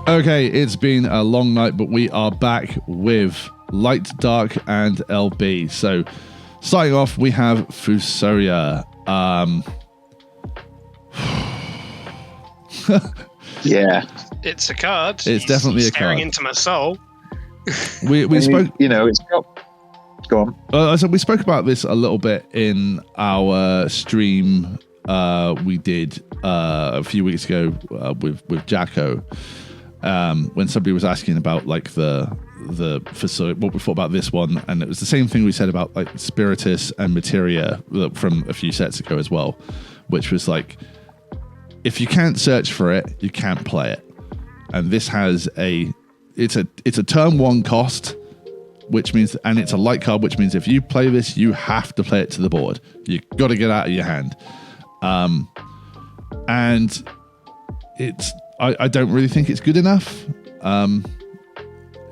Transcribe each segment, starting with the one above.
Okay, it's been a long night, but we are back with Light, Dark, and LB. So, starting off, we have Fusoria. Yeah. It's a card. It's definitely a card. Staring into my soul. We spoke... it's got... Go on. So we spoke about this a little bit in our stream we did a few weeks ago with Jacko, when somebody was asking about like the what we thought about this one, and it was the same thing we said about like Spiritus and Materia from a few sets ago as well, which was like, if you can't search for it, you can't play it. And this has it's a turn 1 cost, which means, and it's a light card, which means if you play this, you have to play it to the board. You got to get out of your hand. And it's, I don't really think it's good enough.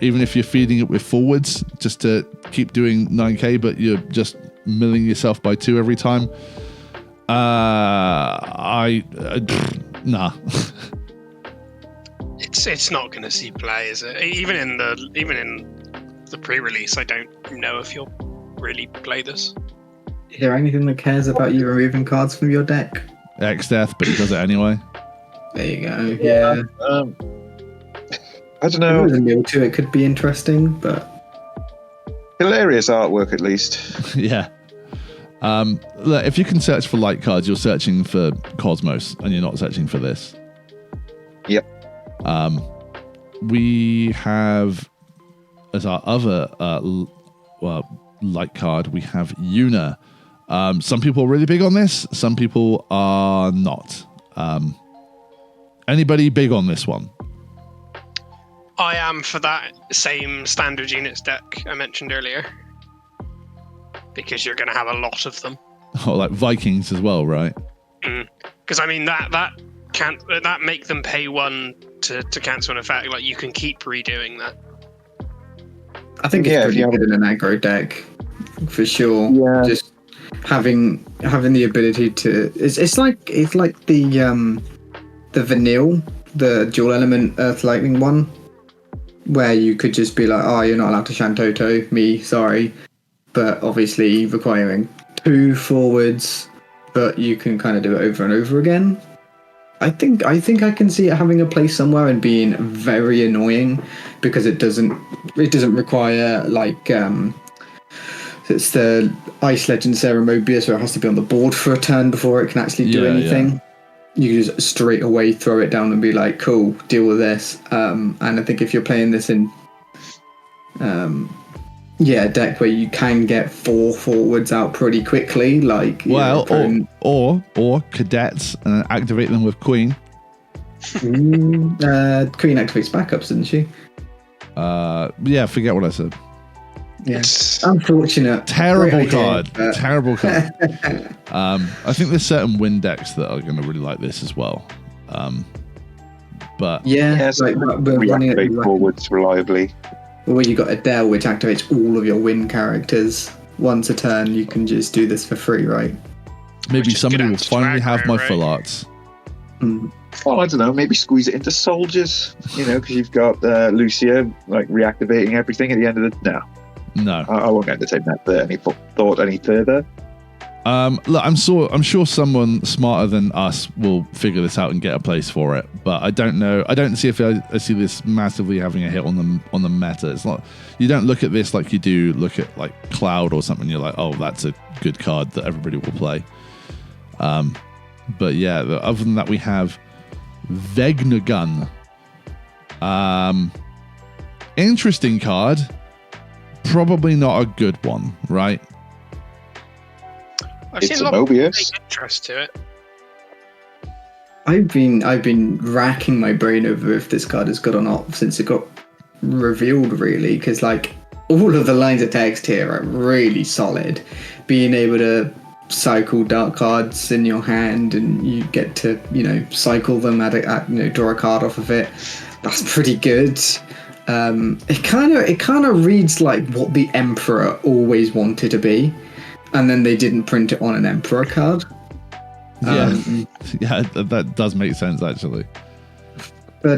Even if you're feeding it with forwards just to keep doing 9k, but you're just milling yourself by 2 every time. Nah. It's not going to see play, is it? Even in the pre-release, I don't know if you'll really play this. Is there anything that cares about you removing cards from your deck? X-Death, but he does it anyway. There you go. Yeah. I don't know. If there was a meal to it, could be interesting, but hilarious artwork at least. Yeah. Look, if you can search for light cards, you're searching for Cosmos, and you're not searching for this. Yep. We have, as our other light card, we have Yuna. Some people are really big on this. Some people are not. Anybody big on this one? I am for that same standard units deck I mentioned earlier. Because you're going to have a lot of them. Oh, like Vikings as well, right? Because I mean that make them pay 1 to cancel an effect. Like you can keep redoing that. I think it's pretty good in an aggro deck for sure. Yeah. Just having the ability to it's like the vanille, the dual element Earth Lightning one, where you could just be like, oh, you're not allowed to Shantoto me, sorry. But obviously requiring 2 forwards, but you can kind of do it over and over again. I think I can see it having a place somewhere and being very annoying because it doesn't require like it's the Ice Legend Sarah Mobius where it has to be on the board for a turn before it can actually do anything. Yeah. You can just straight away throw it down and be like, cool, deal with this. And I think if you're playing this in a deck where you can get 4 forwards out pretty quickly, like or cadets and activate them with Queen. Queen activates backups, doesn't she? Yeah, forget what I said. Yes, unfortunate. Terrible card. Terrible card. I think there's certain win decks that are going to really like this as well. But like reactivate forwards reliably. Where you got Adele, which activates all of your win characters once a turn. You can just do this for free, right? Maybe somebody will finally have my full arts. Well, I don't know. Maybe squeeze it into soldiers. Because you've got Lucia like reactivating everything at the end of the. No, I won't entertain that thought any further. Look, I'm sure someone smarter than us will figure this out and get a place for it. But I don't know. I don't see if I see this massively having a hit on the meta. It's not. You don't look at this like you do look at like Cloud or something. You're like, oh, that's a good card that everybody will play. But yeah, other than that, we have Vegnagun. Interesting card. Probably not a good one, right? I've seen a lot of interest to it. I've been racking my brain over if this card is good or not since it got revealed, really, because like all of the lines of text here are really solid. Being able to cycle dark cards in your hand and you get to cycle them draw a card off of it. That's pretty good. It kind of reads like what the Emperor always wanted to be, and then they didn't print it on an Emperor card. Yeah, that does make sense actually. But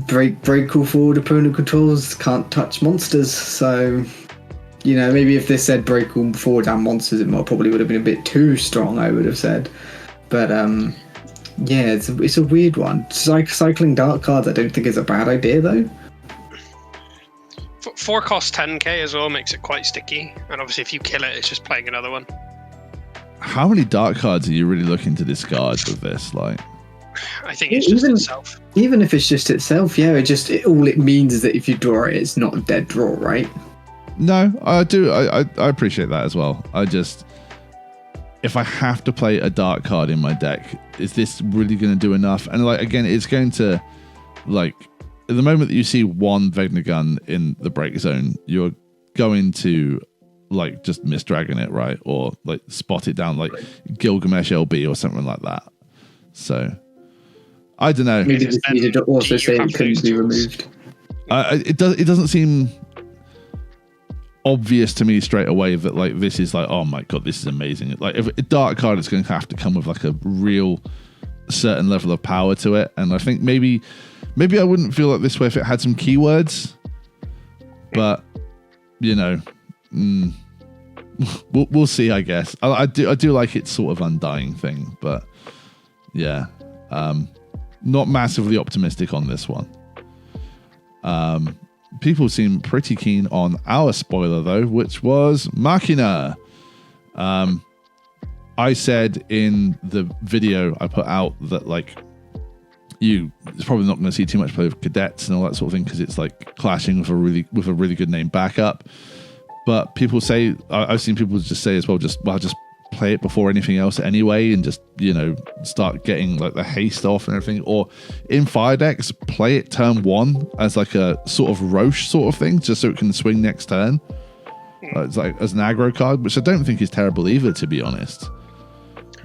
break all forward opponent controls, can't touch monsters. So, maybe if this said break all forward and monsters, it probably would have been a bit too strong, I would have said. But yeah, it's a weird one. Cycling dark cards, I don't think is a bad idea though. 4 cost 10k as well makes it quite sticky, and obviously if you kill it, it's just playing another one. How many dark cards are you really looking to discard with this? Like, I think it's just itself. Even if it's just itself, yeah, all it means is that if you draw it, it's not a dead draw, right? No, I do. I appreciate that as well. If I have to play a dark card in my deck, is this really going to do enough? And like, again, it's going to, like, at the moment that you see one Vegna gun in the break zone, you're going to like just miss dragon it, right? Or like spot it down like Gilgamesh LB or something like that. So I don't know. Maybe just needed to also say it couldn't be removed. It doesn't seem obvious to me straight away that like this is like, oh my god, this is amazing. Like if a dark card is going to have to come with like a real certain level of power to it, and I think maybe I wouldn't feel like this way if it had some keywords, but we'll see. I guess I do like its sort of undying thing, but yeah, not massively optimistic on this one. People seem pretty keen on our spoiler though, which was Machina. I said in the video I put out that like it's probably not going to see too much play with cadets and all that sort of thing because it's like clashing with a really good name backup. But people say, I've seen people just say as well, just play it before anything else anyway, and just start getting like the haste off and everything. Or in fire decks, play it turn 1 as like a sort of Roche sort of thing, just so it can swing next turn. It's like as an aggro card, which I don't think is terrible either, to be honest.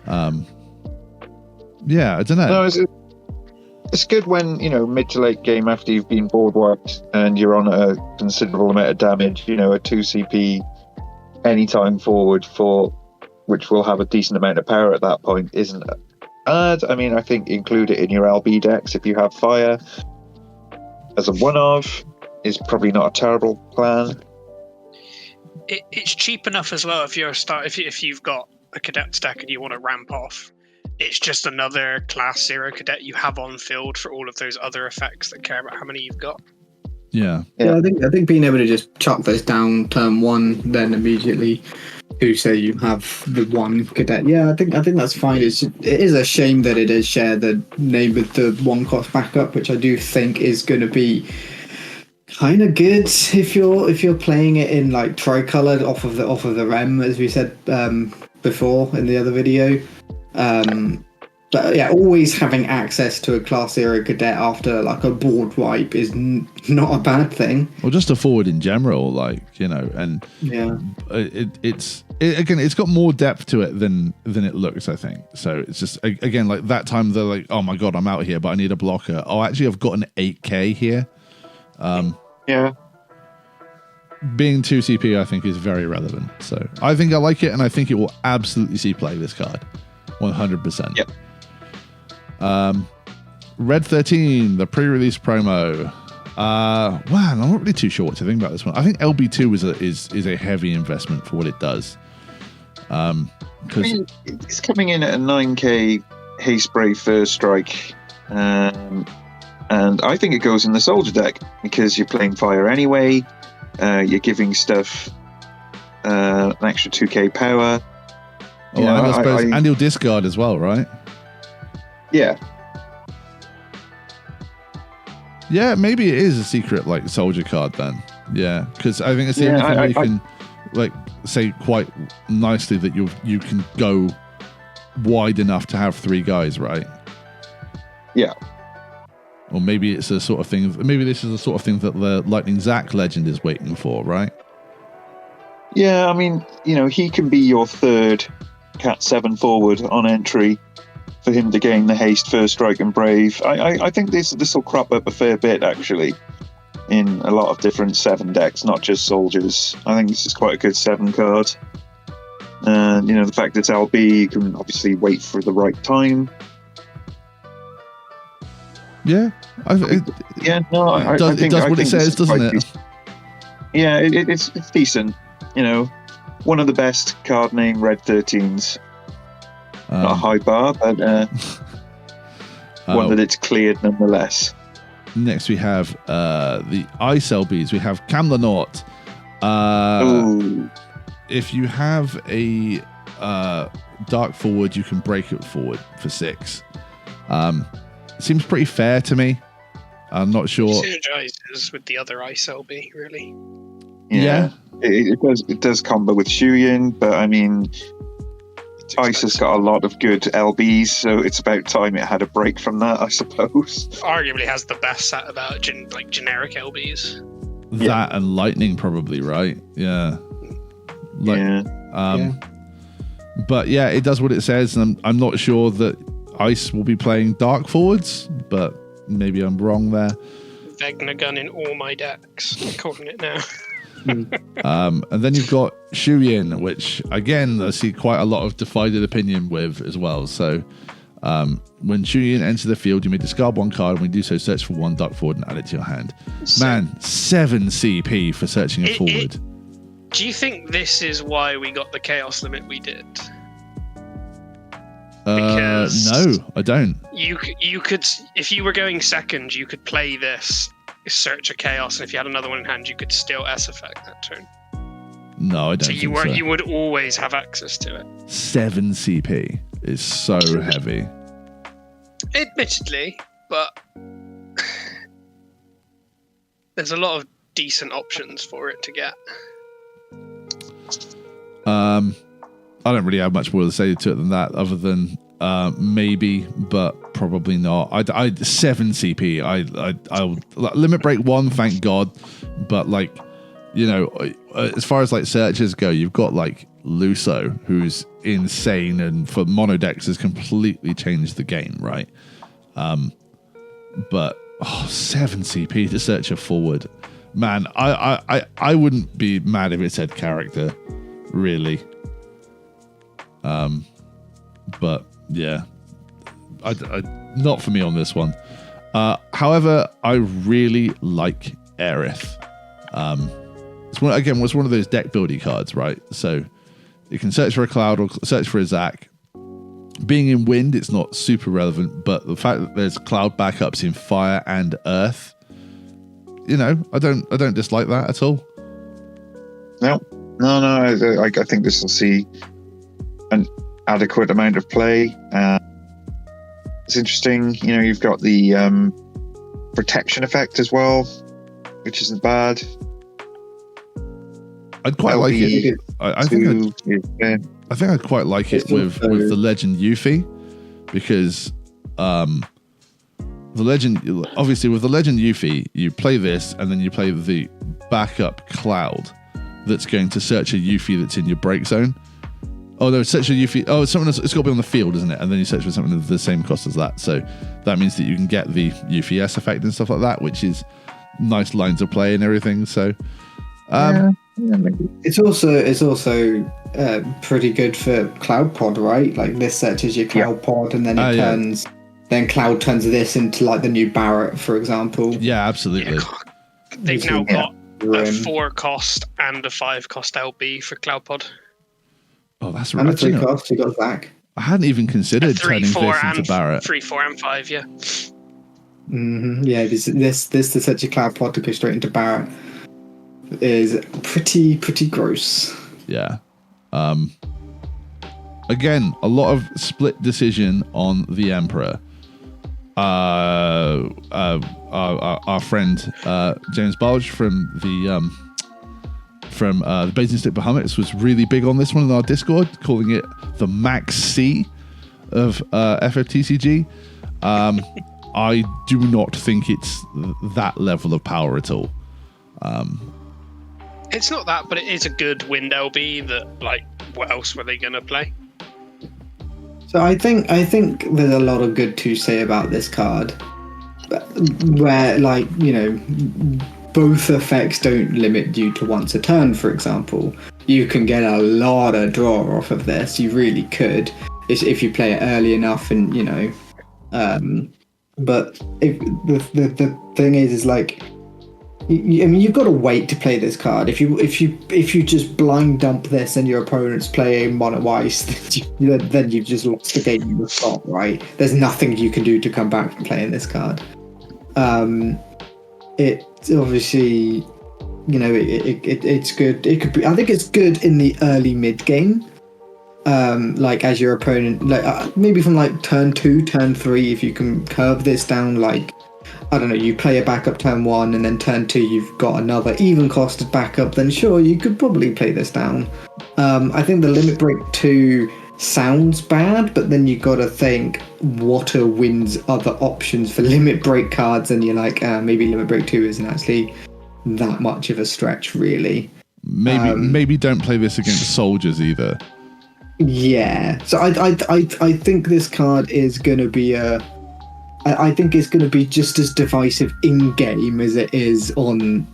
Yeah, I don't know. No, it's good when, mid to late game after you've been board wiped and you're on a considerable amount of damage, a 2 CP anytime forward which will have a decent amount of power at that point isn't bad. I mean, I think include it in your LB decks if you have fire as a one-off is probably not a terrible plan. It's cheap enough as well if you've got a cadet deck and you want to ramp off. It's just another class 0 cadet you have on field for all of those other effects that care about how many you've got. Yeah. I think being able to just chuck those down turn 1, then immediately to say you have the 1 cadet. Yeah, I think that's fine. It is a shame that it is shared the name with the 1 cost backup, which I do think is going to be kind of good if you're playing it in like tricolored off of the rem, as we said before in the other video. But yeah, always having access to a class 0 cadet after like a board wipe is not a bad thing. Or just a forward in general, like, and yeah, it's got more depth to it than it looks, I think. So it's just, again, like that time they're like, oh my god, I'm out here, but I need a blocker. Oh, actually, I've got an 8k here. Yeah. Being 2 CP, I think, is very relevant. So I think I like it, and I think it will absolutely see play, this card. 100%. Yep. Red 13, the pre-release promo. Wow, I'm not really too sure what to think about this one. I think LB2 is a heavy investment for what it does. It's coming in at a 9k haste brave first strike, and I think it goes in the soldier deck because you're playing fire anyway. You're giving stuff an extra 2k power. Oh, and I suppose, and you'll discard as well, right? Yeah. Yeah, maybe it is a secret like soldier card then. Yeah, because I think it's the only thing where you can like say quite nicely that you can go wide enough to have 3 guys, right? Yeah. Or maybe it's a sort of thing. Maybe this is the sort of thing that the Lightning Zack legend is waiting for, right? Yeah, I mean, he can be your 3rd Cat 7 forward on entry for him to gain the haste, first strike, and brave. I think this will crop up a fair bit actually in a lot of different 7 decks, not just soldiers. I think this is quite a good 7 card. And the fact it's LB, you can obviously wait for the right time. Yeah. I think it does what it says, doesn't it? Yeah, it's decent. You know, one of the best card name Red 13s. Not a high bar, but one that it's cleared nonetheless. Next, we have the Ice LBs. We have Camlanaut. If you have a Dark Forward, you can break it forward for 6. Seems pretty fair to me. I'm not sure. Synergizes with the other Ice LB, really. Yeah. It does combo with Shuyin, but I mean, Ice has got a lot of good LBs, so it's about time it had a break from that, I suppose. Arguably has the best set about generic LBs. That and Lightning, probably, right? Yeah. But yeah, it does what it says, and I'm not sure that Ice will be playing Dark Forwards, but maybe I'm wrong there. Vegna Gun in all my decks. I'm calling it now. And then you've got Shuyin, which again I see quite a lot of divided opinion with as well. So when Shuyin enters the field, you may discard 1 card, and when you do so, search for 1 Dark Forward and add it to your hand. Man, 7 CP for searching a forward. Do you think this is why we got the chaos limit we did? Because no, I don't. You could, if you were going second, you could play this, search a chaos, and if you had another one in hand, you could still S effect that turn. No, I don't. So you would always have access to it. 7 CP is so heavy. Admittedly, but there's a lot of decent options for it to get. I don't really have much more to say to it than that, other than maybe, but probably not. I 7 CP. I'll limit break 1, thank God. But like, you know, as far as like searches go, you've got like Luso, who's insane, and for mono decks has completely changed the game, right? But 7 CP to search a forward, man. I wouldn't be mad if it said character, really. But yeah, I not for me on this one. However, I really like Aerith. It's one of those deck building cards, right? So you can search for a Cloud or search for a Zac. Being in Wind, it's not super relevant, but the fact that there's Cloud backups in Fire and Earth, you know, I don't dislike that at all. No. I think this will see an adequate amount of play. It's interesting, you know, you've got the protection effect as well, which isn't bad. I'd quite like it. I think I'd quite like it with the Legend Yuffie, because the Legend, obviously with the Legend Yuffie, you play this and then you play the backup Cloud that's going to search a Yuffie that's in your break zone. Oh, no, search a Yuffie. Oh, it's something it's got to be on the field, isn't it? And then you search for something of the same cost as that. So that means that you can get the Yuffie S effect and stuff like that, which is nice lines of play and everything. So it's also pretty good for Cloud Pod, right? Like this searches your Cloud Pod, and then it turns. Then Cloud turns this into like the new Barrett, for example. Yeah, absolutely. Yeah, they've now got a 4 cost and a 5 cost LB for Cloud Pod. Oh, that's right. And a 3 cost, you got Zac. I hadn't even considered turning this into Barrett. 3, 4, and 5, yeah. Mm-hmm. Yeah, this to search your Cloud Pod to go straight into Barrett is pretty gross. Yeah. Again, a lot of split decision on the Emperor. Our friend James Bulge from the Baiting Stick Bahamas was really big on this one in our Discord, calling it the Max C of FFTCG. I do not think it's that level of power at all. It's not that, but it is a good wind LB that, like, what else were they going to play? So I think there's a lot of good to say about this card, where, like, you know, both effects don't limit you to once a turn, for example. You can get a lot of draw off of this. You really could, if you play it early enough and, you know, But if the thing is like, I mean, you've got to wait to play this card. If you just blind dump this and your opponent's playing Mono Ice, then you've just lost the game in the spot, right? There's nothing you can do to come back from playing this card. It obviously, it's good. It could be. I think it's good in the early mid game. Like as your opponent, like maybe from like turn 2, turn 3, if you can curve this down, like I don't know, you play a backup turn 1 and then turn 2 you've got another even costed backup, then sure, you could probably play this down. I think the Limit Break 2 sounds bad, but then you got to think what are Wynn's other options for Limit Break cards, and you're like, maybe Limit Break 2 isn't actually that much of a stretch, really. Maybe don't play this against soldiers either. Yeah, so I think this card is going to be I think it's going to be just as divisive in game as it is on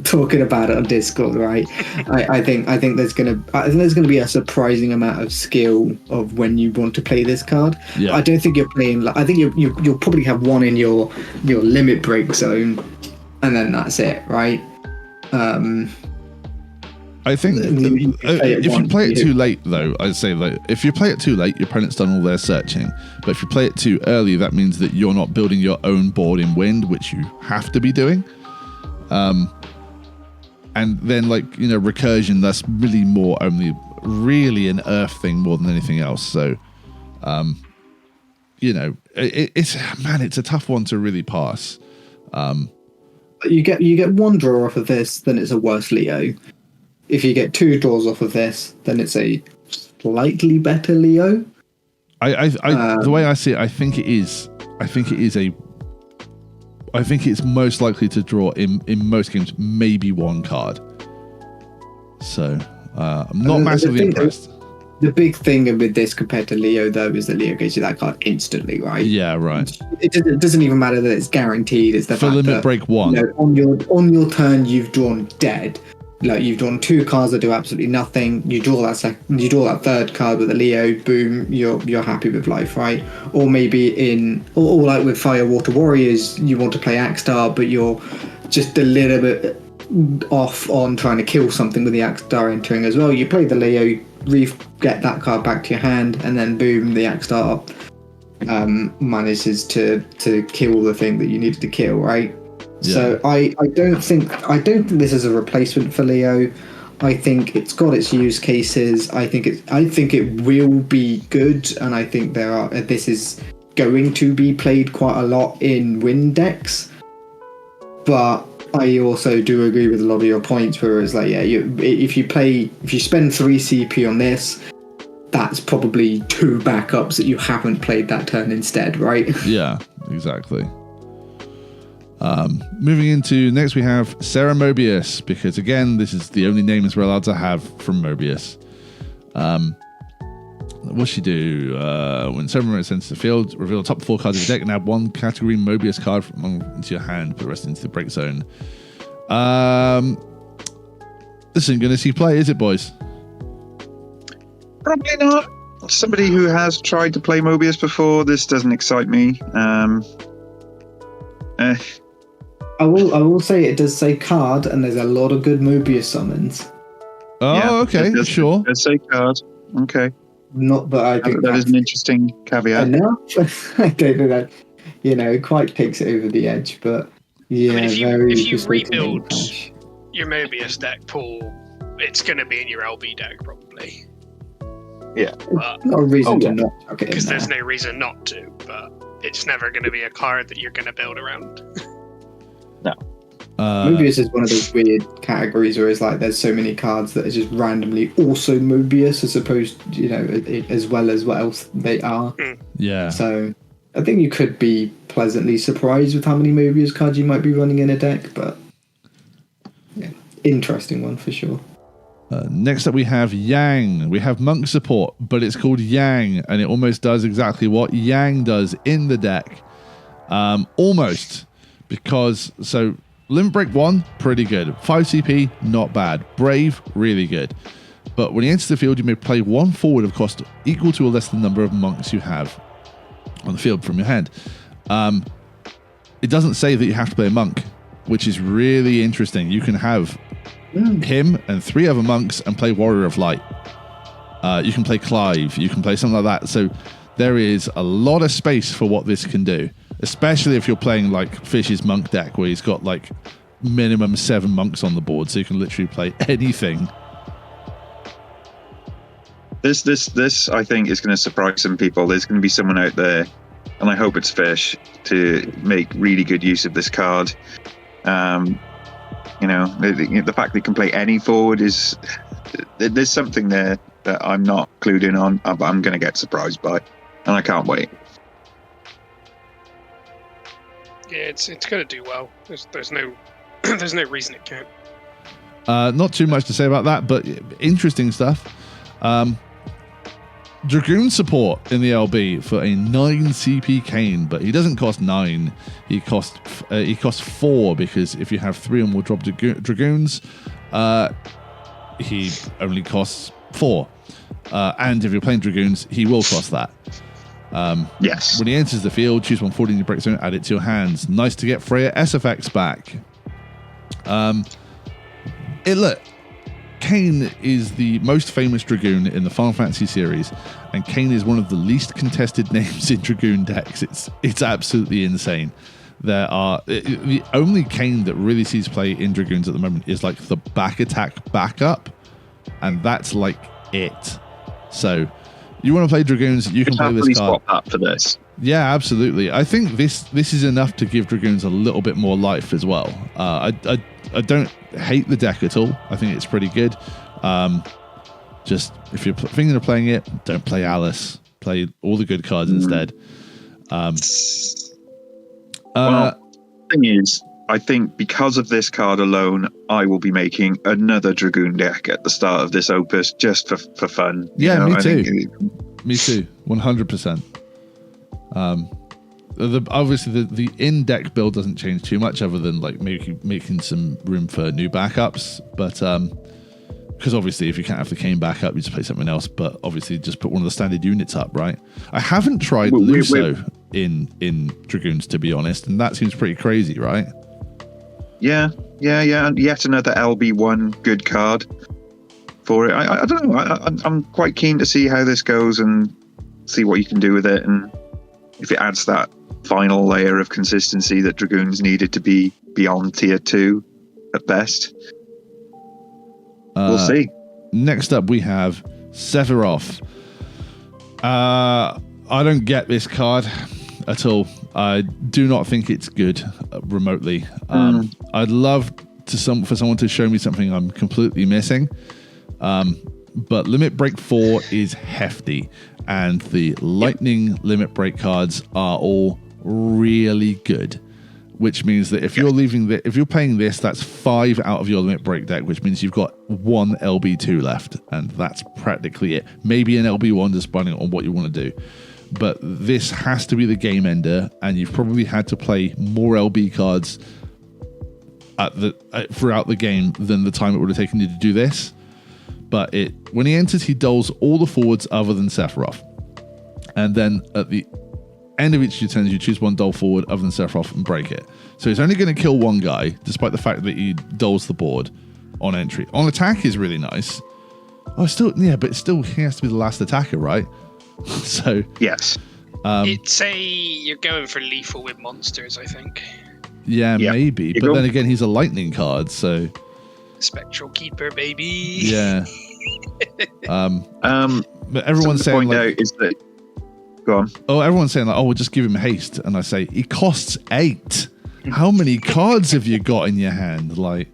talking about it on Discord, right? I think there's going to be a surprising amount of skill of when you want to play this card. Yeah. I don't think you're playing. I think you'll probably have one in your limit break zone, and then that's it, right? I think if you play it too late, though, I'd say like if you play it too late, your opponent's done all their searching. But if you play it too early, that means that you're not building your own board in Wind, which you have to be doing. And then recursion, that's really more only really an Earth thing more than anything else. So, it's a tough one to really pass. You get one draw off of this, then it's a worse Leo. If you get 2 draws off of this, then it's a slightly better Leo. The way I see it, I think it's most likely to draw in most games maybe one card. So I'm not massively impressed. The big thing with this compared to Leo, though, is that Leo gives you that card instantly, right? Yeah, right. It doesn't even matter that it's guaranteed. It's the for fact limit that, break 1. On your turn, you've drawn dead. Like you've drawn 2 cards that do absolutely nothing. You draw that third card with a Leo. Boom, you're happy with life, right? Or maybe or like with Fire Water Warriors, you want to play Axstar, but you're just a little bit off on trying to kill something with the Axstar entering as well. You play the Leo, get that card back to your hand, and then boom, the Axstar manages to kill the thing that you needed to kill, right? Yeah. So I don't think this is a replacement for Leo. I think it's got its use cases. I think it will be good, and I think this is going to be played quite a lot in Wind decks. But I also do agree with a lot of your points where it's like, yeah, if you spend 3 CP on this, that's probably 2 backups that you haven't played that turn instead, right? Yeah, exactly. Moving into next, we have Sarah Mobius, because again, this is the only names we're allowed to have from Mobius. What's she do? When Sarah Mobius enters the field, reveal the top 4 cards of your deck and add 1 category Mobius card into your hand, put the rest into the break zone. This isn't going to see play, is it, boys? Probably not. Somebody who has tried to play Mobius before, this doesn't excite me. I will say it does say card, and there's a lot of good Mobius summons. Oh, yeah, okay, sure. It does say card. Okay. Not that I think that is an interesting caveat. Enough. I don't know that quite takes it over the edge, but yeah. I mean, if you rebuild your Mobius deck pool, it's going to be in your LB deck probably. Yeah. But, not a reason to not chuck it in because there's no reason not to, but it's never going to be a card that you're going to build around. No. Mobius is one of those weird categories where it's like there's so many cards that are just randomly also Mobius as opposed to, as well as what else they are. Yeah. So I think you could be pleasantly surprised with how many Mobius cards you might be running in a deck, but yeah, interesting one for sure. Next up we have Yang. We have Monk support, but it's called Yang, and it almost does exactly what Yang does in the deck. Almost. Because, Limit Break 1, pretty good. 5 CP, not bad. Brave, really good. But when he enters the field, you may play 1 forward of cost equal to or less than the number of monks you have on the field from your hand. it doesn't say that you have to play a monk, which is really interesting. You can have him and 3 other monks and play Warrior of Light. You can play Clive. You can play something like that. So there is a lot of space for what this can do, especially if you're playing like Fish's monk deck, where he's got like minimum 7 monks on the board, so you can literally play anything. This I think is going to surprise some people. There's going to be someone out there, and I hope it's Fish, to make really good use of this card. You know, the fact that you can play any forward is, there's something there that I'm not clued in on, but I'm going to get surprised by, and I can't wait. Yeah, it's going to do well. There's no there's no reason it can't. Not too much to say about that, but interesting stuff. Dragoon support in the LB for a 9 CP Kane, but he doesn't cost 9. He costs 4, because if you have 3 or more drop Dragoons, he only costs 4. And if you're playing Dragoons, he will cost that. Yes. When he enters the field, choose one 14 in your break zone, add it to your hands. Nice to get Freya SFX back. Look, Kane is the most famous Dragoon in the Final Fantasy series, and Kane is one of the least contested names in Dragoon decks. It's absolutely insane. There are the only Kane that really sees play in Dragoons at the moment is like the back attack backup, and that's like it. So you want to play Dragoons, you can play this card. Swap that for this. Yeah, absolutely. I think this is enough to give Dragoons a little bit more life as well. I don't hate the deck at all. I think it's pretty good. Just if you're thinking of playing it, don't play Alice. Play all the good cards instead. Well, the thing is, I think because of this card alone, I will be making another Dragoon deck at the start of this Opus just for fun. Yeah, me too. Me too. 100%. Obviously the in-deck build doesn't change too much, other than like making some room for new backups, but because obviously if you can't have the Kane backup, you just play something else, but obviously just put one of the standard units up, right? I haven't tried Luso in Dragoons, to be honest, and that seems pretty crazy, right? Yeah, and yet another LB1 good card for it. I don't know, I'm quite keen to see how this goes and see what you can do with it, and if it adds that final layer of consistency that Dragoons needed to be beyond tier 2 at best. We'll see. Next up we have Sephiroth. I don't get this card at all. I do not think it's good remotely. I'd love for someone to show me something I'm completely missing. But Limit Break 4 is hefty, and the Lightning Limit Break cards are all really good, which means that if you're playing this, that's 5 out of your Limit Break deck, which means you've got 1 LB2 left, and that's practically it. Maybe an LB1, just depending on what you want to do. But this has to be the game ender, and you've probably had to play more LB cards throughout the game than the time it would have taken you to do this. But when he enters, he dulls all the forwards other than Sephiroth. And then at the end of each of your turns, you choose one dull forward other than Sephiroth and break it. So he's only going to kill one guy, despite the fact that he dulls the board on entry. On attack is really nice. But still he has to be the last attacker, right? So yes. You're going for lethal with monsters, I think. Yeah, maybe. But then again, he's a lightning card, so... Spectral Keeper, baby. Yeah. But everyone's saying like, is that... Go on. Oh, everyone's saying like, we'll just give him haste, and I say he costs 8. How many cards have you got in your hand? Like,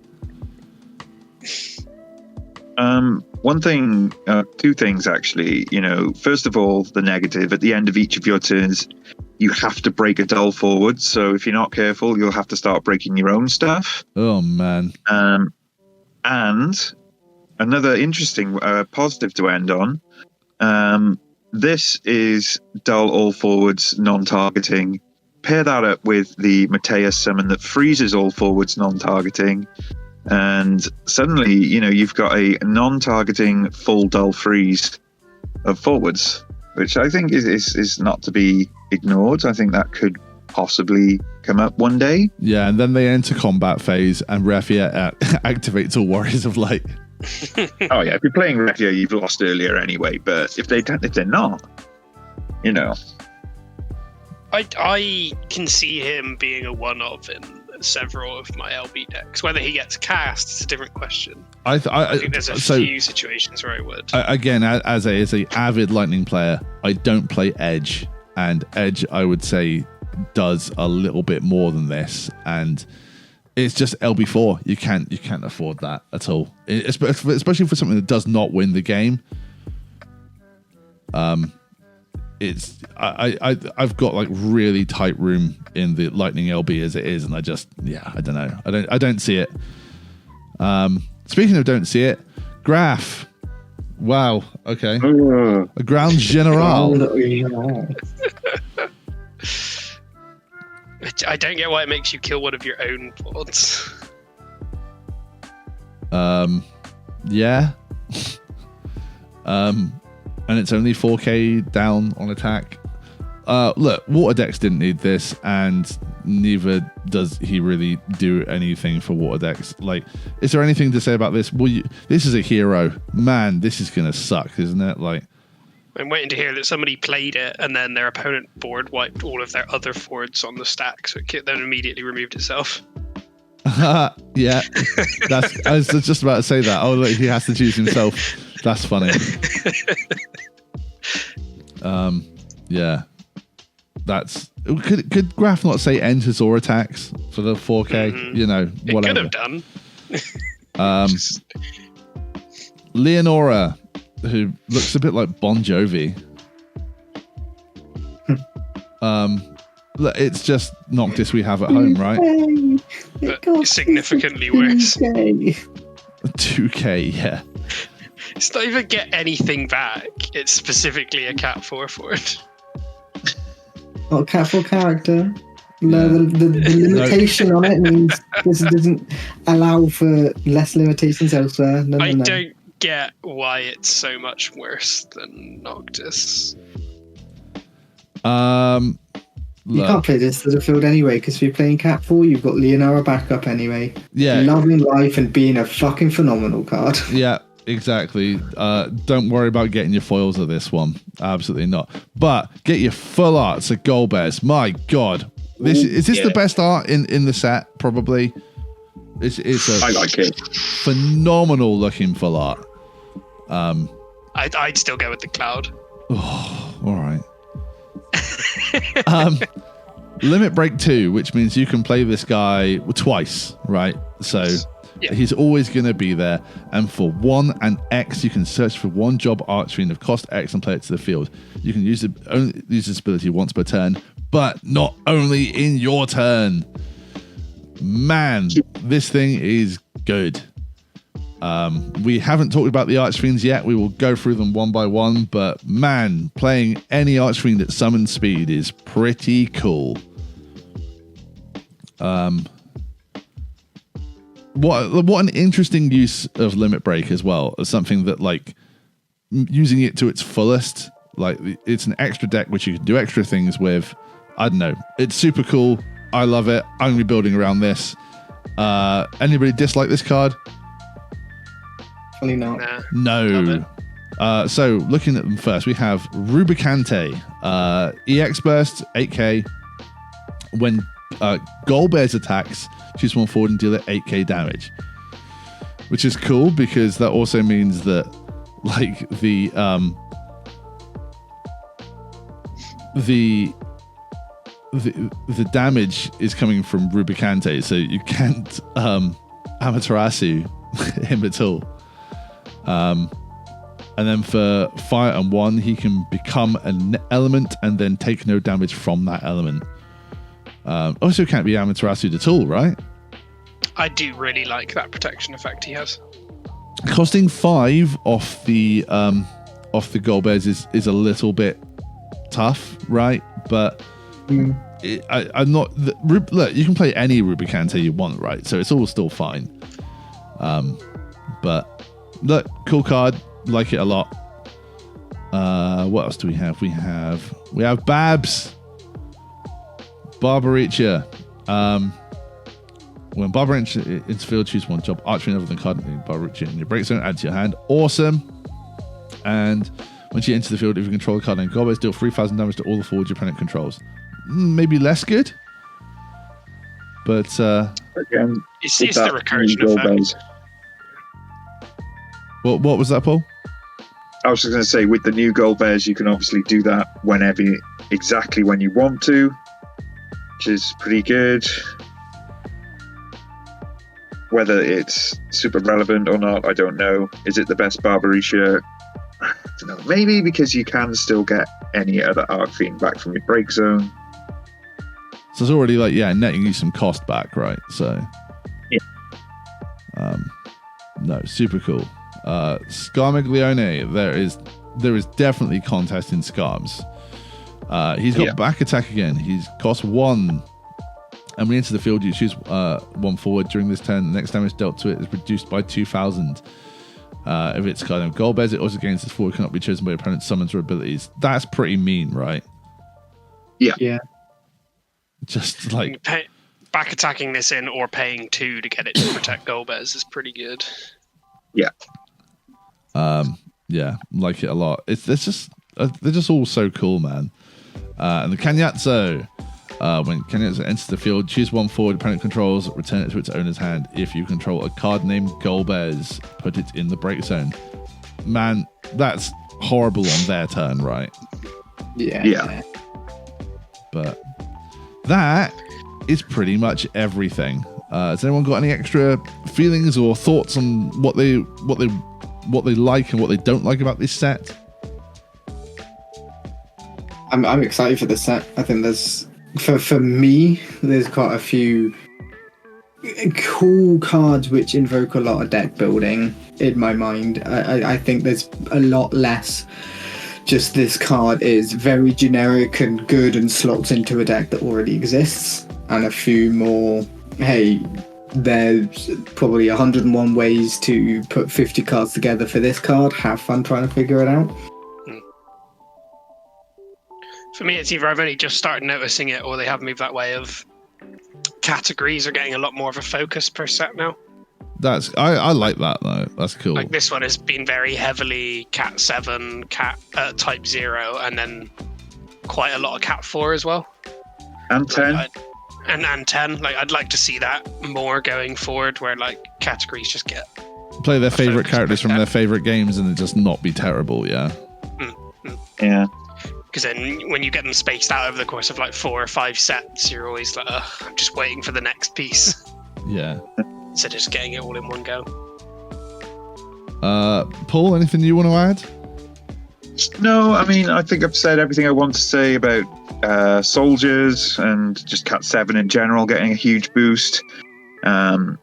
one thing, 2 things actually. First of all, the negative at the end of each of your turns, you have to break a dull forward. So if you're not careful, you'll have to start breaking your own stuff. Oh man. And another interesting positive to end on. This is dull all forwards, non-targeting. Pair that up with the Mateus summon that freezes all forwards, non-targeting. And suddenly, you've got a non-targeting full dull freeze of forwards, which I think is not to be ignored. I think that could possibly come up one day. Yeah, and then they enter combat phase, and Refia activates all Warriors of Light. Oh yeah, if you're playing Refia, you've lost earlier anyway. But if they're not, you know, I can see him being a one-of in several of my LB decks. Whether he gets cast is a different question. I think there's a few situations where I would. Again, as a avid Lightning player, I don't play Edge, and Edge I would say does a little bit more than this, and it's just LB4. You can't afford that at all, especially for something that does not win the game. It's I've got like really tight room in the Lightning LB as it is, and I don't know. I don't see it. Speaking of don't see it, Graf. Wow. Okay. A Ground General. I don't get why it makes you kill one of your own boards. Yeah. And it's only 4k down on attack. Look, Water decks didn't need this, and neither does he really do anything for Water decks. Like, is there anything to say about this? Well, this is a hero. Man, this is going to suck, isn't it? Like, I'm waiting to hear that somebody played it and then their opponent board wiped all of their other forwards on the stack, so it then immediately removed itself. Yeah, I was just about to say that. Oh, look, he has to choose himself. That's funny. Yeah, that's could Graf not say enters or attacks for the 4K? Mm-hmm. You know, whatever. It could have done. Leonora, who looks a bit like Bon Jovi. It's just Noctis we have at home, right? Significantly worse. 2K, yeah. It's not even get anything back. It's specifically a Cat 4 forward. Not a Cat 4 character. No, the limitation on it means this doesn't allow for less limitations elsewhere. No. I don't get why it's so much worse than Noctis. You can't play this to the field anyway, because if you're playing Cat 4, you've got Leonora backup anyway. Yeah. Loving life and being a fucking phenomenal card. Yeah, exactly. Don't worry about getting your foils of this one. Absolutely not. But get your full arts of Golbez. My God. Is this the best art in the set? Probably. I like it. Phenomenal looking full art. I'd still go with the Cloud. Oh, all right. Limit Break 2, which means you can play this guy twice, right? So he's always going to be there. And for 1 and X, you can search for one job Archfiend of cost X and play it to the field. You can use this ability once per turn, but not only in your turn. Man, this thing is good. We haven't talked about the Archfiends yet. We will go through them one by one, but man, playing any Archfiend at summon speed is pretty cool. What an interesting use of Limit Break as well, as something that, like, using it to its fullest. Like, it's an extra deck which you can do extra things with. I don't know. It's super cool. I love it. I'm gonna be building around this. Anybody dislike this card? Probably not. No. So looking at them first, we have Rubicante, EX Burst, 8k. When Golbez attacks, choose one forward and deal it 8k damage, which is cool because that also means that, like, the damage is coming from Rubicante, so you can't Amaterasu him at all. And then for Fire and 1, he can become an element and then take no damage from that element. Also can't be Amaterasu at all, right? I do really like that protection effect he has. Costing 5 off the Golbez is a little bit tough, right? But I'm not. Look, you can play any Rubicante you want, right? So it's all still fine. But look, cool card. Like it a lot. What else do we have? We have Babs. Barbaricia. When Barbaricia into field, choose one job. Archfiend other than card named Barbaricia in your break zone. Add to your hand. Awesome. And when she enters the field, if you control a card named Golbez, deal 3,000 damage to all the forwards your opponent controls. Maybe less good. But again, it's the recursion effect. What was that, Paul? I was just going to say, with the new Golbez, you can obviously do that whenever, exactly when you want to, which is pretty good. Whether it's super relevant or not, I don't know. Is it the best Barbaricia? I don't know. Maybe, because you can still get any other Archfiend back from your break zone. So it's already netting you some cost back, right? So yeah. No, super cool. Scarmiglione, there is definitely contest in Scarms. He's got back attack again. He's cost 1. And when you enter the field, you choose 1 forward during this turn. The next damage dealt to it is reduced by 2,000. If it's kind of Golbez, it also gains this forward cannot be chosen by your opponent's summons or abilities. That's pretty mean, right? Yeah. Just like back attacking this in or paying 2 to get it to protect Golbez is pretty good. Yeah. Like it a lot. They're just all so cool, man. And the Canyazzo. When Canyazzo enters the field, choose 1 forward opponent controls, return it to its owner's hand. If you control a card named Golbez, put it in the break zone. Man, that's horrible on their turn, right? Yeah. But that is pretty much everything. Has anyone got any extra feelings or thoughts on what they like and what they don't like about this set? I'm excited for this set. I think there's for me there's quite a few cool cards which invoke a lot of deck building in my mind. I think there's a lot less just this card is very generic and good and slots into a deck that already exists, and a few more, hey, there's probably 101 ways to put 50 cards together for this card. Have fun trying to figure it out. For me, it's either I've only just started noticing it or they have moved that way of categories are getting a lot more of a focus per set now. I like that though. That's cool. Like this one has been very heavily Cat 7, Cat Type 0, and then quite a lot of Cat 4 as well. And 10. And 10. Like I'd like to see that more going forward, where like categories just get play their favorite characters from their favorite games and it just not be terrible. Yeah. Yeah. Because then when you get them spaced out over the course of like 4 or 5 sets, you're always like, I'm just waiting for the next piece. Yeah. Instead of just getting it all in one go. Paul, anything you want to add? No, I mean, I think I've said everything I want to say about soldiers and just Cat 7 in general getting a huge boost. I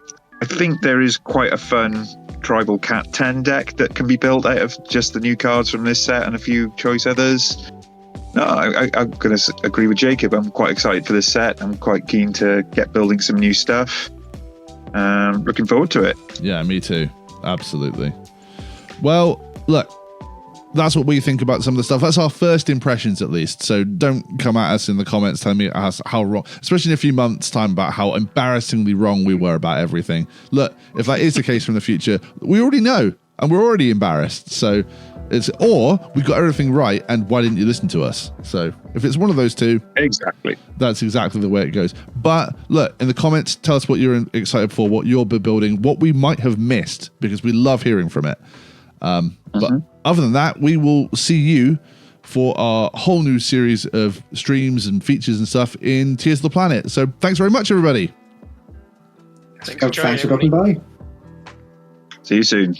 think there is quite a fun tribal Cat 10 deck that can be built out of just the new cards from this set and a few choice others. No, I'm going to agree with Jacob. I'm quite excited for this set. I'm quite keen to get building some new stuff. Looking forward to it. Yeah, me too. Absolutely. Well, look, that's what we think about some of the stuff. That's our first impressions, at least. So don't come at us in the comments telling me how wrong, especially in a few months' time, about how embarrassingly wrong we were about everything. Look, if that is the case from the future, we already know, and we're already embarrassed. So or we got everything right, and why didn't you listen to us? So if it's one of those two, exactly, that's exactly the way it goes. But look, in the comments, tell us what you're excited for, what you're building, what we might have missed, because we love hearing from it. But other than that, we will see you for our whole new series of streams and features and stuff in Tears of the Planet. So thanks very much, everybody. Thanks for dropping by. See you soon.